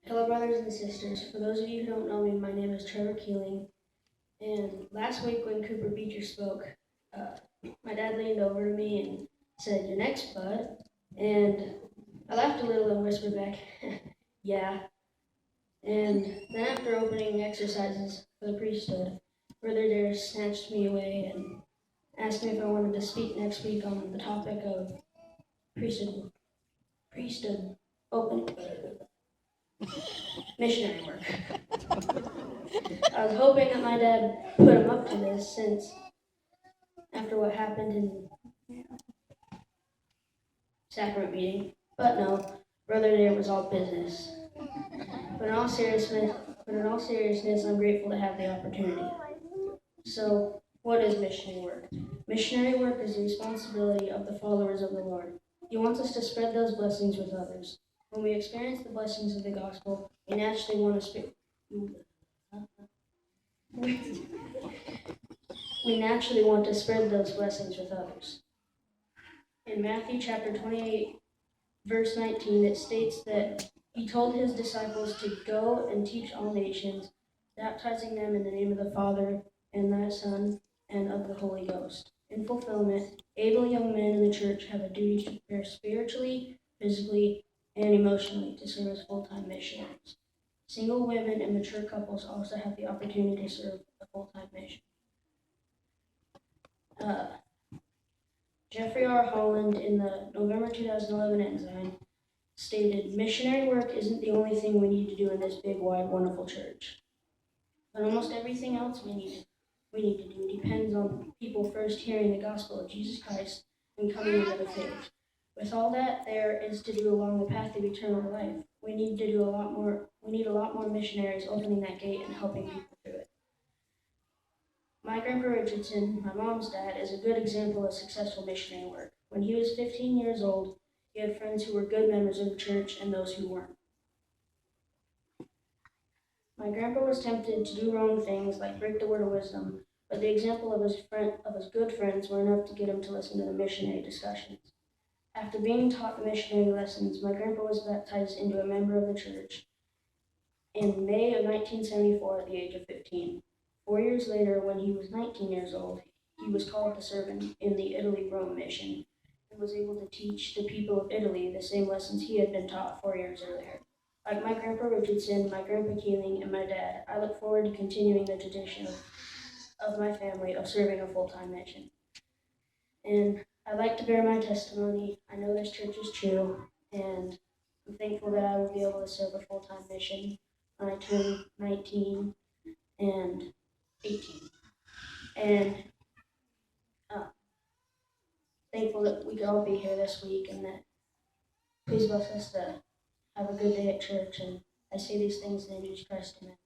Hello, brothers and sisters. For those of you who don't know me, my name is Trevor Keeling. And last week when Cooper Beecher spoke, uh, my dad leaned over to me and said, "You're next, bud." And I laughed a little and whispered back, "Yeah." And then after opening exercises for the priesthood, Brother Dare snatched me away and asked me if I wanted to speak next week on the topic of priesthood open missionary work. I was hoping that my dad put him up to this since after what happened in sacrament meeting, but no, Brother Dare was all business. But in all seriousness, I'm grateful to have the opportunity. So, what is missionary work? Missionary work is the responsibility of the followers of the Lord. He wants us to spread those blessings with others. When we experience the blessings of the gospel, we naturally want to spread those blessings with others. In Matthew chapter 28, verse 19, it states that he told his disciples to go and teach all nations, baptizing them in the name of the Father and the Son and of the Holy Ghost. In fulfillment, able young men in the church have a duty to prepare spiritually, physically, and emotionally to serve as full-time missionaries. Single women and mature couples also have the opportunity to serve a full-time mission. Jeffrey R. Holland, in the November 2011 Ensign, stated, "Missionary work isn't the only thing we need to do in this big, wide, wonderful church. But almost everything else we need to do depends on people first hearing the gospel of Jesus Christ and coming into the faith. With all that there is to do along the path of eternal life, we need a lot more missionaries opening that gate and helping people through it." My Grandpa Richardson, my mom's dad, is a good example of successful missionary work. When he was 15 years old, he had friends who were good members of the church and those who weren't. My grandpa was tempted to do wrong things like break the word of wisdom, but the example of his good friends were enough to get him to listen to the missionary discussions. After being taught the missionary lessons, my grandpa was baptized into a member of the church in May of 1974 at the age of 15. 4 years later, when he was 19 years old, he was called to serve in the Italy-Rome mission and was able to teach the people of Italy the same lessons he had been taught 4 years earlier. Like my Grandpa Richardson, my Grandpa Keeling, and my dad, I look forward to continuing the tradition of my family of serving a full-time mission. And I'd like to bear my testimony. I know this church is true, and I'm thankful that I will be able to serve a full-time mission when I turn 19 and 18. And thankful that we could all be here this week, and that please bless us to have a good day at church. And I say these things in Jesus Christ, amen.